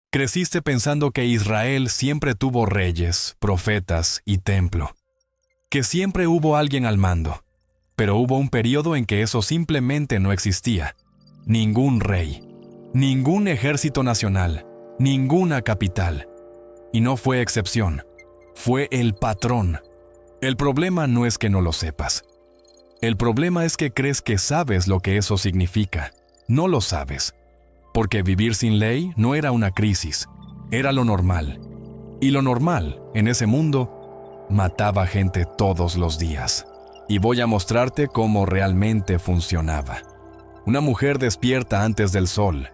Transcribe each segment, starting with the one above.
Creciste pensando que Israel siempre tuvo reyes, profetas y templo, que siempre hubo alguien al mando, pero hubo un periodo en que eso simplemente no existía. Ningún rey, ningún ejército nacional, ninguna capital. Y no fue excepción, fue el patrón. El problema no es que no lo sepas. El problema es que crees que sabes lo que eso significa. No lo sabes. Porque vivir sin ley no era una crisis, era lo normal. Y lo normal, en ese mundo, mataba gente todos los días. Y voy a mostrarte cómo realmente funcionaba. Una mujer despierta antes del sol,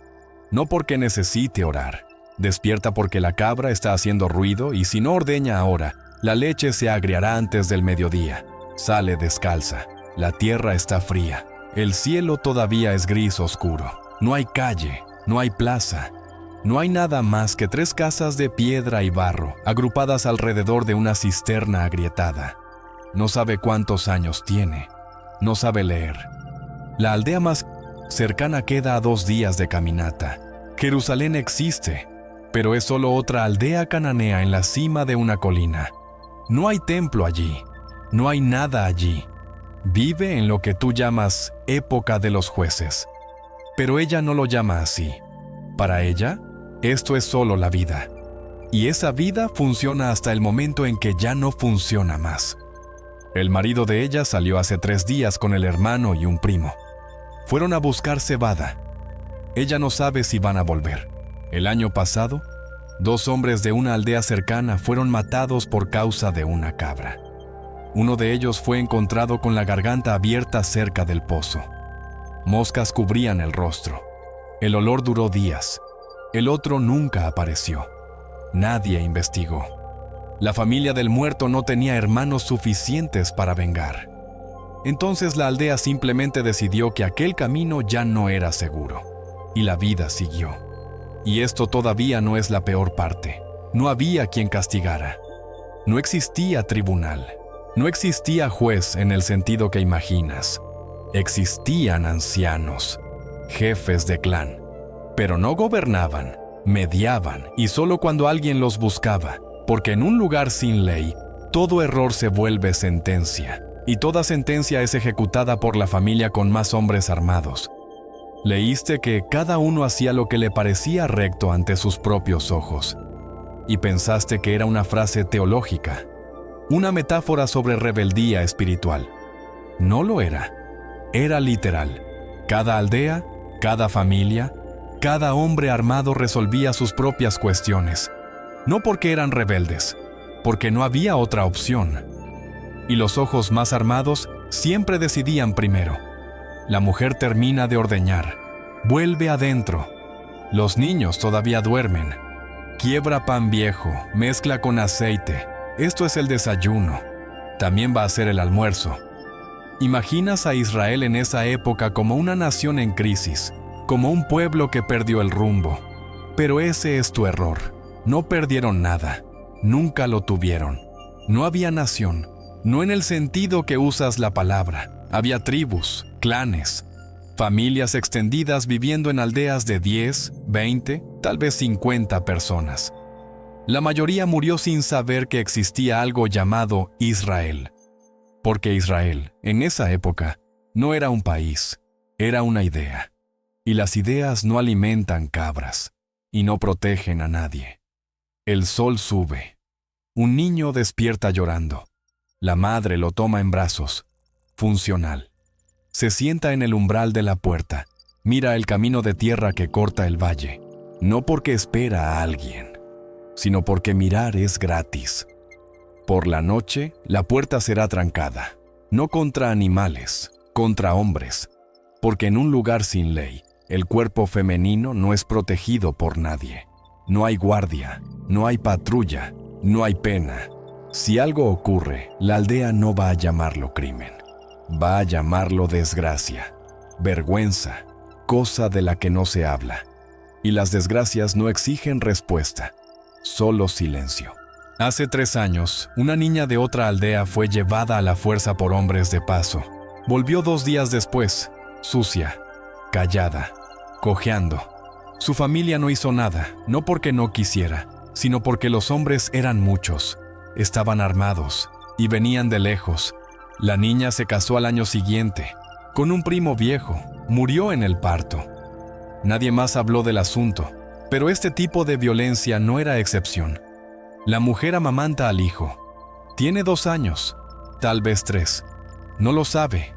no porque necesite orar. Despierta porque la cabra está haciendo ruido y si no ordeña ahora, la leche se agriará antes del mediodía. Sale descalza. La tierra está fría. El cielo todavía es gris oscuro. No hay calle, no hay plaza. No hay nada más que 3 casas de piedra y barro, agrupadas alrededor de una cisterna agrietada. No sabe cuántos años tiene. No sabe leer. La aldea más cercana queda a 2 días de caminata. Jerusalén existe, pero es solo otra aldea cananea en la cima de una colina. No hay templo allí. No hay nada allí. Vive en lo que tú llamas época de los jueces. Pero ella no lo llama así. Para ella, esto es solo la vida. Y esa vida funciona hasta el momento en que ya no funciona más. El marido de ella salió hace 3 días con el hermano y un primo. Fueron a buscar cebada. Ella no sabe si van a volver. El año pasado, 2 hombres de una aldea cercana fueron matados por causa de una cabra. Uno de ellos fue encontrado con la garganta abierta cerca del pozo. Moscas cubrían el rostro. El olor duró días. El otro nunca apareció. Nadie investigó. La familia del muerto no tenía hermanos suficientes para vengar. Entonces la aldea simplemente decidió que aquel camino ya no era seguro. Y la vida siguió. Y esto todavía no es la peor parte. No había quien castigara. No existía tribunal. No existía juez en el sentido que imaginas. Existían ancianos, jefes de clan, pero no gobernaban, mediaban y solo cuando alguien los buscaba, porque en un lugar sin ley, todo error se vuelve sentencia, y toda sentencia es ejecutada por la familia con más hombres armados. Leíste que cada uno hacía lo que le parecía recto ante sus propios ojos, y pensaste que era una frase teológica, una metáfora sobre rebeldía espiritual. No lo era. Era literal. Cada aldea, cada familia, cada hombre armado resolvía sus propias cuestiones. No porque eran rebeldes, porque no había otra opción. Y los ojos más armados siempre decidían primero. La mujer termina de ordeñar. Vuelve adentro. Los niños todavía duermen. Quiebra pan viejo, mezcla con aceite. Esto es el desayuno. También va a ser el almuerzo. Imaginas a Israel en esa época como una nación en crisis, como un pueblo que perdió el rumbo. Pero ese es tu error. No perdieron nada. Nunca lo tuvieron. No había nación. No en el sentido que usas la palabra. Había tribus, clanes, familias extendidas viviendo en aldeas de 10, 20, tal vez 50 personas. La mayoría murió sin saber que existía algo llamado Israel. Porque Israel, en esa época, no era un país, era una idea. Y las ideas no alimentan cabras, y no protegen a nadie. El sol sube. Un niño despierta llorando. La madre lo toma en brazos. Funcional. Se sienta en el umbral de la puerta. Mira el camino de tierra que corta el valle. No porque espera a alguien, sino porque mirar es gratis. Por la noche, la puerta será trancada, no contra animales, contra hombres, porque en un lugar sin ley, el cuerpo femenino no es protegido por nadie. No hay guardia, no hay patrulla, no hay pena. Si algo ocurre, la aldea no va a llamarlo crimen, va a llamarlo desgracia, vergüenza, cosa de la que no se habla. Y las desgracias no exigen respuesta, solo silencio. Hace 3 años, una niña de otra aldea fue llevada a la fuerza por hombres de paso. Volvió 2 días después, sucia, callada, cojeando. Su familia no hizo nada, no porque no quisiera, sino porque los hombres eran muchos, estaban armados y venían de lejos. La niña se casó al año siguiente, con un primo viejo, murió en el parto. Nadie más habló del asunto, pero este tipo de violencia no era excepción. La mujer amamanta al hijo. Tiene 2 años, tal vez 3. No lo sabe.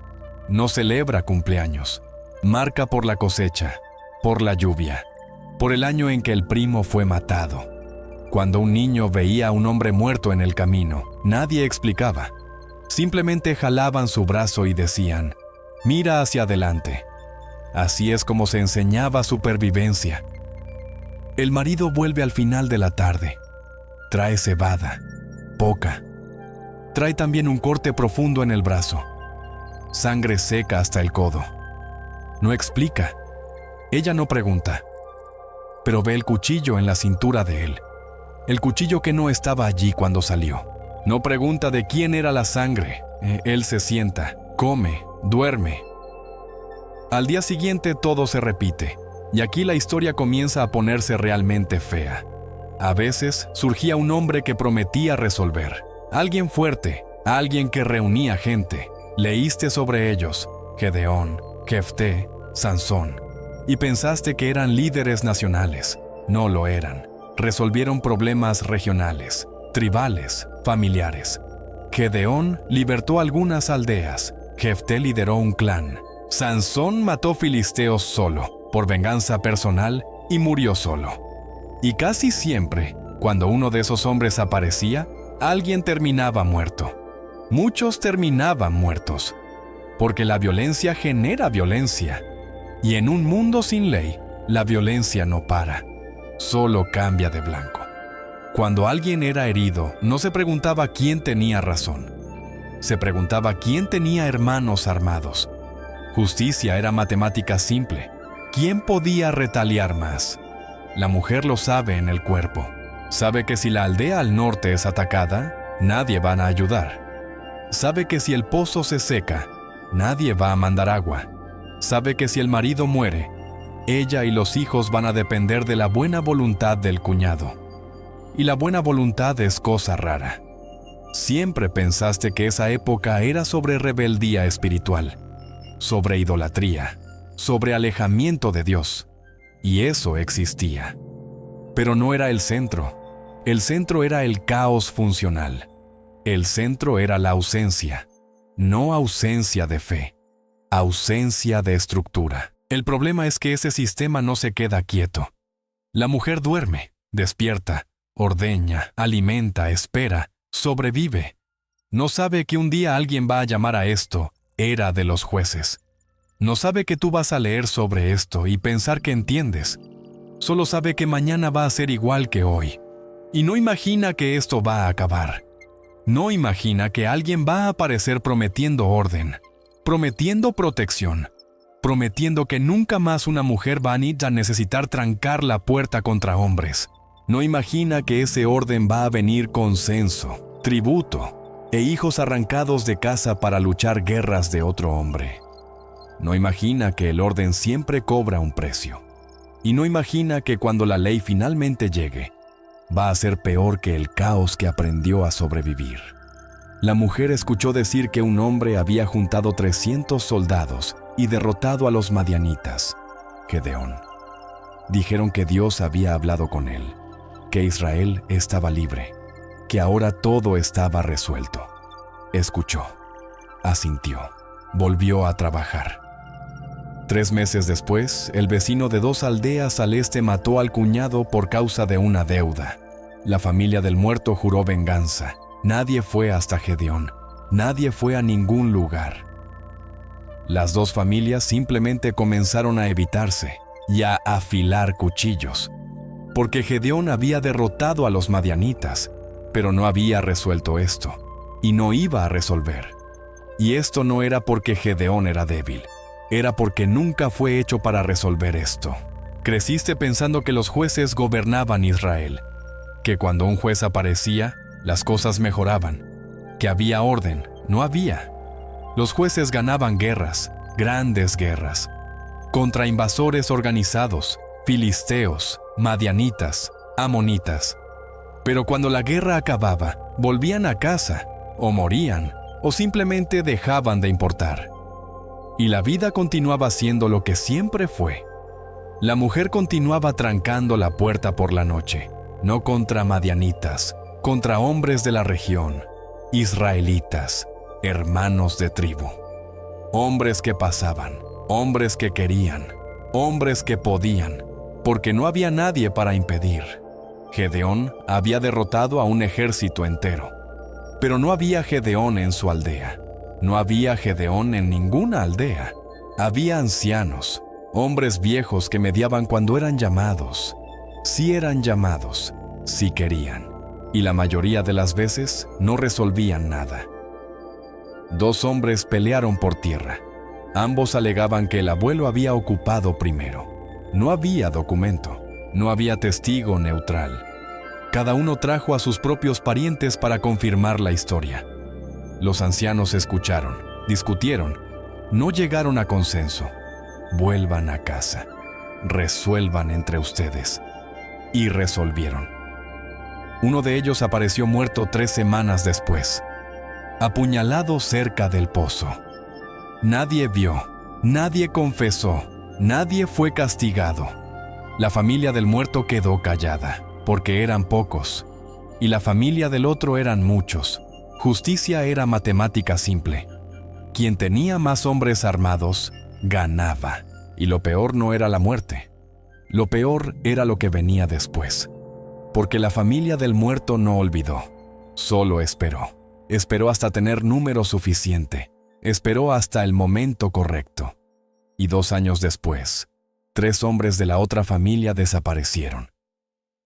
No celebra cumpleaños. Marca por la cosecha, por la lluvia, por el año en que el primo fue matado. Cuando un niño veía a un hombre muerto en el camino, nadie explicaba. Simplemente jalaban su brazo y decían, «Mira hacia adelante». Así es como se enseñaba supervivencia. El marido vuelve al final de la tarde. Trae cebada, poca. Trae también un corte profundo en el brazo. Sangre seca hasta el codo. No explica. Ella no pregunta. Pero ve el cuchillo en la cintura de él. El cuchillo que no estaba allí cuando salió. No pregunta de quién era la sangre. Él se sienta, come, duerme. Al día siguiente todo se repite, y aquí la historia comienza a ponerse realmente fea. A veces surgía un hombre que prometía resolver. Alguien fuerte, alguien que reunía gente. Leíste sobre ellos, Gedeón, Jefté, Sansón, y pensaste que eran líderes nacionales. No lo eran. Resolvieron problemas regionales, tribales, familiares. Gedeón libertó algunas aldeas. Jefté lideró un clan. Sansón mató filisteos solo, por venganza personal, y murió solo. Y casi siempre, cuando uno de esos hombres aparecía, alguien terminaba muerto. Muchos terminaban muertos, porque la violencia genera violencia. Y en un mundo sin ley, la violencia no para, solo cambia de blanco. Cuando alguien era herido, no se preguntaba quién tenía razón. Se preguntaba quién tenía hermanos armados. Justicia era matemática simple. ¿Quién podía retaliar más? La mujer lo sabe en el cuerpo. Sabe que si la aldea al norte es atacada, nadie va a ayudar. Sabe que si el pozo se seca, nadie va a mandar agua. Sabe que si el marido muere, ella y los hijos van a depender de la buena voluntad del cuñado. Y la buena voluntad es cosa rara. Siempre pensaste que esa época era sobre rebeldía espiritual, sobre idolatría, sobre alejamiento de Dios. Y eso existía. Pero no era el centro. El centro era el caos funcional. El centro era la ausencia. No ausencia de fe, ausencia de estructura. El problema es que ese sistema no se queda quieto. La mujer duerme, despierta, ordeña, alimenta, espera, sobrevive. No sabe que un día alguien va a llamar a esto era de los jueces. No sabe que tú vas a leer sobre esto y pensar que entiendes. Solo sabe que mañana va a ser igual que hoy. Y no imagina que esto va a acabar. No imagina que alguien va a aparecer prometiendo orden, prometiendo protección, prometiendo que nunca más una mujer va a necesitar trancar la puerta contra hombres. No imagina que ese orden va a venir con censo, tributo e hijos arrancados de casa para luchar guerras de otro hombre. No imagina que el orden siempre cobra un precio. Y no imagina que cuando la ley finalmente llegue, va a ser peor que el caos que aprendió a sobrevivir. La mujer escuchó decir que un hombre había juntado 300 soldados y derrotado a los madianitas, Gedeón. Dijeron que Dios había hablado con él, que Israel estaba libre, que ahora todo estaba resuelto. Escuchó, asintió, volvió a trabajar. 3 meses después, el vecino de 2 aldeas al este mató al cuñado por causa de una deuda. La familia del muerto juró venganza. Nadie fue hasta Gedeón. Nadie fue a ningún lugar. Las 2 familias simplemente comenzaron a evitarse y a afilar cuchillos, porque Gedeón había derrotado a los madianitas, pero no había resuelto esto, y no iba a resolver. Y esto no era porque Gedeón era débil. Era porque nunca fue hecho para resolver esto. Creciste pensando que los jueces gobernaban Israel, que cuando un juez aparecía, las cosas mejoraban, que había orden. No había. Los jueces ganaban guerras, grandes guerras, contra invasores organizados, filisteos, madianitas, amonitas. Pero cuando la guerra acababa, volvían a casa, o morían, o simplemente dejaban de importar. Y la vida continuaba siendo lo que siempre fue. La mujer continuaba trancando la puerta por la noche, no contra madianitas, contra hombres de la región, israelitas, hermanos de tribu. Hombres que pasaban, hombres que querían, hombres que podían, porque no había nadie para impedir. Gedeón había derrotado a un ejército entero, pero no había Gedeón en su aldea. No había Gedeón en ninguna aldea. Había ancianos, hombres viejos que mediaban cuando eran llamados. Sí eran llamados, sí querían, y la mayoría de las veces no resolvían nada. 2 hombres pelearon por tierra. Ambos alegaban que el abuelo había ocupado primero. No había documento, no había testigo neutral. Cada uno trajo a sus propios parientes para confirmar la historia. Los ancianos escucharon, discutieron, no llegaron a consenso. Vuelvan a casa, resuelvan entre ustedes. Y resolvieron. Uno de ellos apareció muerto 3 semanas después, apuñalado cerca del pozo. Nadie vio, nadie confesó, nadie fue castigado. La familia del muerto quedó callada, porque eran pocos, y la familia del otro eran muchos. Justicia era matemática simple. Quien tenía más hombres armados, ganaba. Y lo peor no era la muerte. Lo peor era lo que venía después. Porque la familia del muerto no olvidó. Solo esperó. Esperó hasta tener número suficiente. Esperó hasta el momento correcto. Y 2 años después, 3 hombres de la otra familia desaparecieron.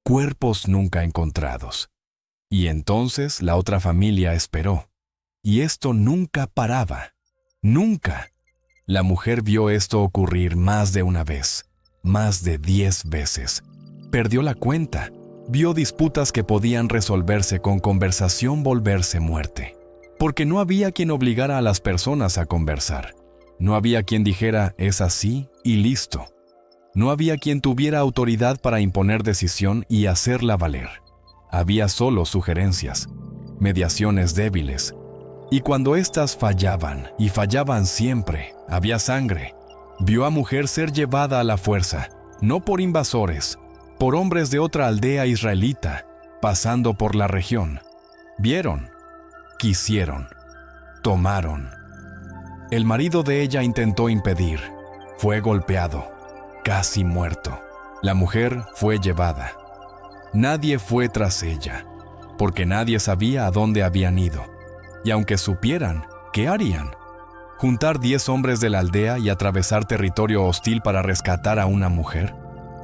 Cuerpos nunca encontrados. Y entonces la otra familia esperó. Y esto nunca paraba. Nunca. La mujer vio esto ocurrir más de una vez, más de 10 veces. Perdió la cuenta. Vio disputas que podían resolverse con conversación volverse muerte. Porque no había quien obligara a las personas a conversar. No había quien dijera, es así y listo. No había quien tuviera autoridad para imponer decisión y hacerla valer. Había solo sugerencias, mediaciones débiles. Y cuando éstas fallaban, y fallaban siempre, había sangre. Vio a mujer ser llevada a la fuerza, no por invasores, por hombres de otra aldea israelita, pasando por la región. Vieron, quisieron, tomaron. El marido de ella intentó impedir. Fue golpeado, casi muerto. La mujer fue llevada. Nadie fue tras ella, porque nadie sabía a dónde habían ido. Y aunque supieran, ¿qué harían? ¿Juntar 10 hombres de la aldea y atravesar territorio hostil para rescatar a una mujer?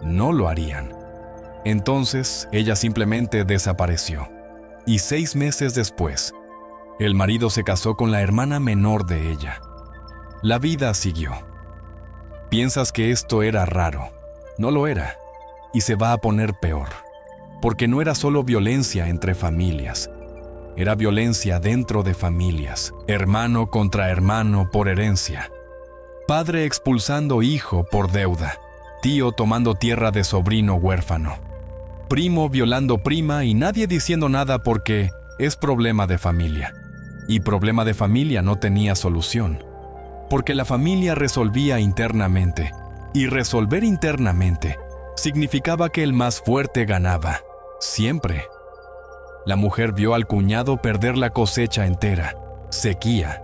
No lo harían. Entonces, ella simplemente desapareció. Y 6 meses después, el marido se casó con la hermana menor de ella. La vida siguió. Piensas que esto era raro. No lo era. Y se va a poner peor. Porque no era solo violencia entre familias. Era violencia dentro de familias. Hermano contra hermano por herencia. Padre expulsando hijo por deuda. Tío tomando tierra de sobrino huérfano. Primo violando prima y nadie diciendo nada porque es problema de familia. Y problema de familia no tenía solución. Porque la familia resolvía internamente. Y resolver internamente significaba que el más fuerte ganaba. Siempre. La mujer vio al cuñado perder la cosecha entera. Sequía.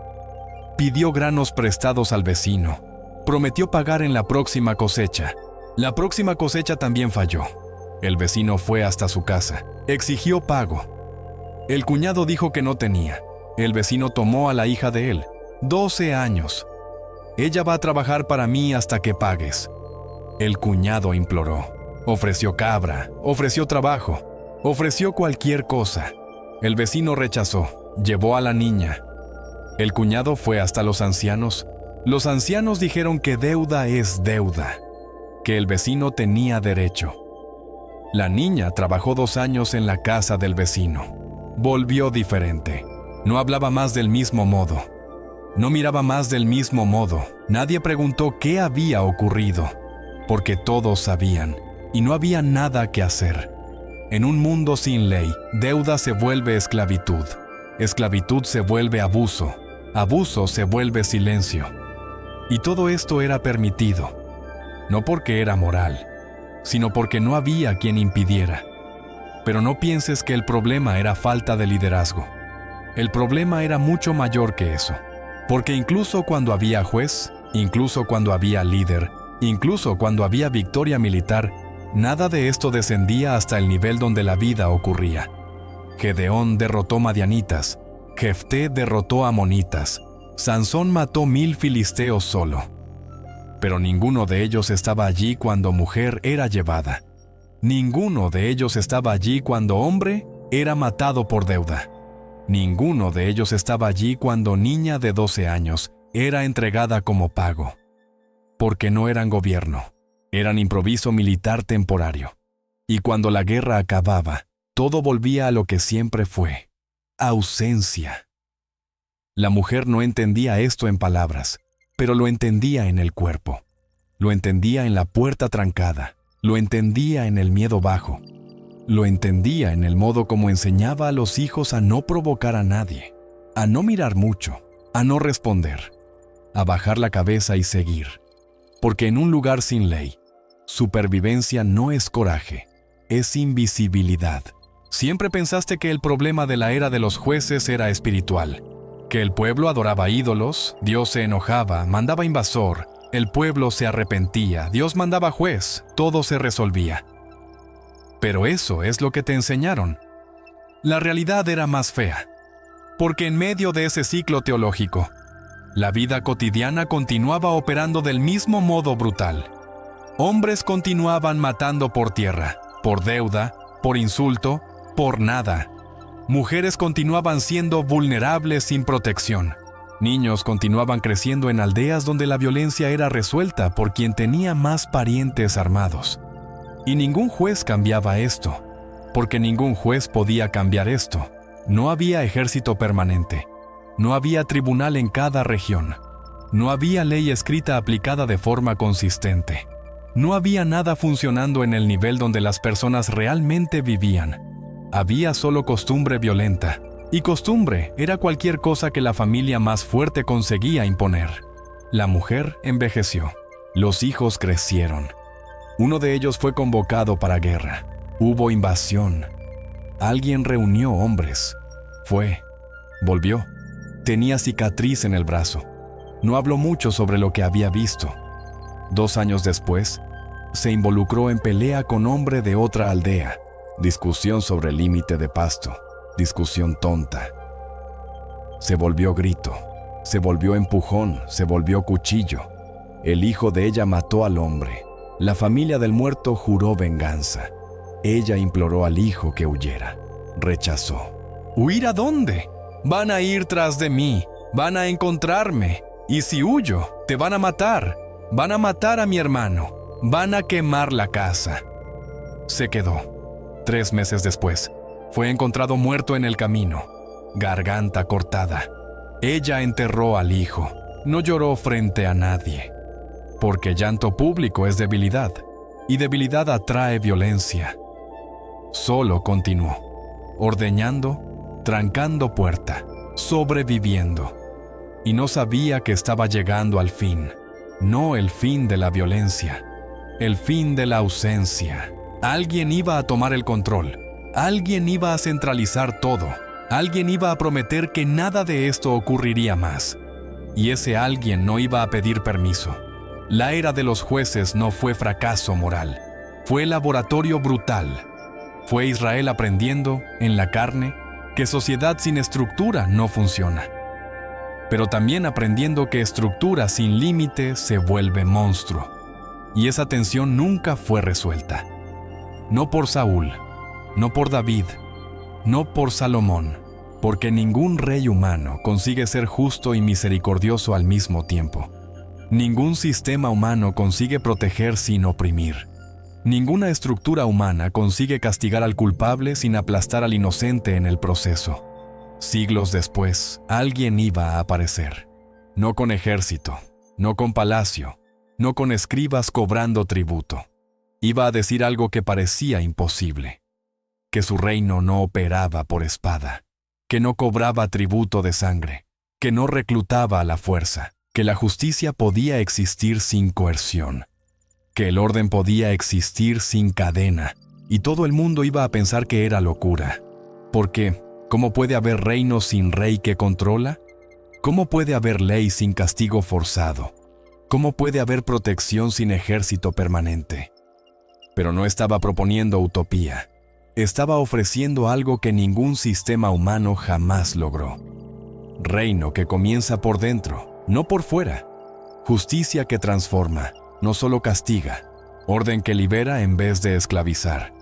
Pidió granos prestados al vecino. Prometió pagar en la próxima cosecha. La próxima cosecha también falló. El vecino fue hasta su casa. Exigió pago. El cuñado dijo que no tenía. El vecino tomó a la hija de él. 12 años. Ella va a trabajar para mí hasta que pagues. El cuñado imploró. Ofreció cabra, ofreció trabajo, ofreció cualquier cosa. El vecino rechazó, llevó a la niña. El cuñado fue hasta los ancianos. Los ancianos dijeron que deuda es deuda, que el vecino tenía derecho. La niña trabajó 2 años en la casa del vecino. Volvió diferente. No hablaba más del mismo modo. No miraba más del mismo modo. Nadie preguntó qué había ocurrido. porque todos sabían, y no había nada que hacer. En un mundo sin ley, deuda se vuelve esclavitud, esclavitud se vuelve abuso, abuso se vuelve silencio. Y todo esto era permitido, no porque era moral, sino porque no había quien impidiera. Pero no pienses que el problema era falta de liderazgo. El problema era mucho mayor que eso, porque incluso cuando había juez, incluso cuando había líder, incluso cuando había victoria militar, nada de esto descendía hasta el nivel donde la vida ocurría. Gedeón derrotó madianitas, Jefté derrotó amonitas, Sansón mató 1000 filisteos solo. Pero ninguno de ellos estaba allí cuando mujer era llevada. Ninguno de ellos estaba allí cuando hombre era matado por deuda. Ninguno de ellos estaba allí cuando niña de 12 años era entregada como pago. Porque no eran gobierno, eran improviso militar temporario. Y cuando la guerra acababa, todo volvía a lo que siempre fue: ausencia. La mujer no entendía esto en palabras, pero lo entendía en el cuerpo. Lo entendía en la puerta trancada, lo entendía en el miedo bajo, lo entendía en el modo como enseñaba a los hijos a no provocar a nadie, a no mirar mucho, a no responder, a bajar la cabeza y seguir. Porque en un lugar sin ley, supervivencia no es coraje, es invisibilidad. Siempre pensaste que el problema de la era de los jueces era espiritual, que el pueblo adoraba ídolos, Dios se enojaba, mandaba invasor, el pueblo se arrepentía, Dios mandaba juez, todo se resolvía. Pero eso es lo que te enseñaron. La realidad era más fea, porque en medio de ese ciclo teológico, la vida cotidiana continuaba operando del mismo modo brutal. Hombres continuaban matando por tierra, por deuda, por insulto, por nada. Mujeres continuaban siendo vulnerables sin protección. Niños continuaban creciendo en aldeas donde la violencia era resuelta por quien tenía más parientes armados. Y ningún juez cambiaba esto, porque ningún juez podía cambiar esto. No había ejército permanente. No había tribunal en cada región. No había ley escrita aplicada de forma consistente. No había nada funcionando en el nivel donde las personas realmente vivían. Había solo costumbre violenta. Y costumbre era cualquier cosa que la familia más fuerte conseguía imponer. La mujer envejeció. Los hijos crecieron. Uno de ellos fue convocado para guerra. Hubo invasión. Alguien reunió hombres. Volvió. Tenía cicatriz en el brazo. No habló mucho sobre lo que había visto. 2 años después, se involucró en pelea con hombre de otra aldea. Discusión sobre el límite de pasto. Discusión tonta. Se volvió grito, se volvió empujón, se volvió cuchillo. El hijo de ella mató al hombre. La familia del muerto juró venganza. Ella imploró al hijo que huyera. Rechazó. ¿Huir a dónde? Van a ir tras de mí, van a encontrarme. Y si huyo, te van a matar. Van a matar a mi hermano. Van a quemar la casa. Se quedó. 3 meses después, fue encontrado muerto en el camino, garganta cortada. Ella enterró al hijo. No lloró frente a nadie, porque llanto público es debilidad, y debilidad atrae violencia. Solo continuó, ordeñando, trancando puerta, sobreviviendo. Y no sabía que estaba llegando al fin, no el fin de la violencia, el fin de la ausencia. Alguien iba a tomar el control. Alguien iba a centralizar todo. Alguien iba a prometer que nada de esto ocurriría más. Y ese alguien no iba a pedir permiso. La era de los jueces no fue fracaso moral. Fue laboratorio brutal. Fue Israel aprendiendo, en la carne, que sociedad sin estructura no funciona. Pero también aprendiendo que estructura sin límite se vuelve monstruo. Y esa tensión nunca fue resuelta. No por Saúl, no por David, no por Salomón, porque ningún rey humano consigue ser justo y misericordioso al mismo tiempo. Ningún sistema humano consigue proteger sin oprimir. Ninguna estructura humana consigue castigar al culpable sin aplastar al inocente en el proceso. Siglos después, alguien iba a aparecer. No con ejército, no con palacio, no con escribas cobrando tributo. Iba a decir algo que parecía imposible, que su reino no operaba por espada, que no cobraba tributo de sangre, que no reclutaba a la fuerza, que la justicia podía existir sin coerción, que el orden podía existir sin cadena, y todo el mundo iba a pensar que era locura. Porque, ¿cómo puede haber reino sin rey que controla? ¿Cómo puede haber ley sin castigo forzado? ¿Cómo puede haber protección sin ejército permanente? Pero no estaba proponiendo utopía. Estaba ofreciendo algo que ningún sistema humano jamás logró. Reino que comienza por dentro, no por fuera. Justicia que transforma, no solo castiga. Orden que libera en vez de esclavizar.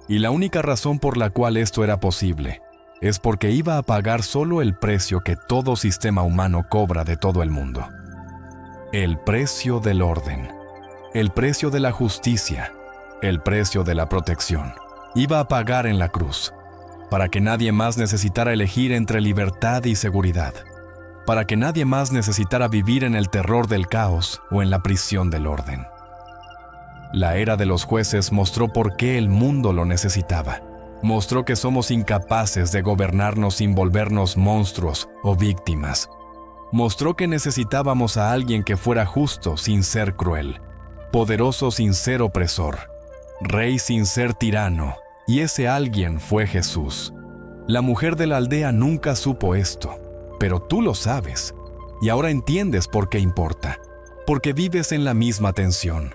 Y la única razón por la cual esto era posible es porque iba a pagar solo el precio que todo sistema humano cobra de todo el mundo. El precio del orden, el precio de la justicia, el precio de la protección. Iba a pagar en la cruz, para que nadie más necesitara elegir entre libertad y seguridad, para que nadie más necesitara vivir en el terror del caos o en la prisión del orden. La era de los jueces mostró por qué el mundo lo necesitaba. Mostró que somos incapaces de gobernarnos sin volvernos monstruos o víctimas. Mostró que necesitábamos a alguien que fuera justo sin ser cruel, poderoso sin ser opresor, rey sin ser tirano, y ese alguien fue Jesús. La mujer de la aldea nunca supo esto, pero tú lo sabes, y ahora entiendes por qué importa, porque vives en la misma tensión,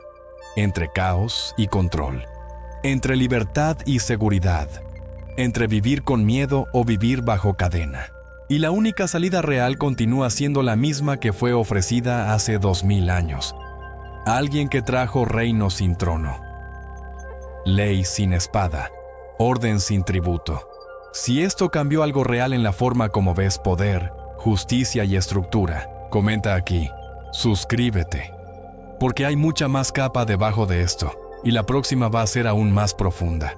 entre caos y control, entre libertad y seguridad, entre vivir con miedo o vivir bajo cadena. Y la única salida real continúa siendo la misma que fue ofrecida hace 2000 años. Alguien que trajo reino sin trono, ley sin espada, orden sin tributo. Si esto cambió algo real en la forma como ves poder, justicia y estructura, comenta aquí, suscríbete, porque hay mucha más capa debajo de esto, y la próxima va a ser aún más profunda.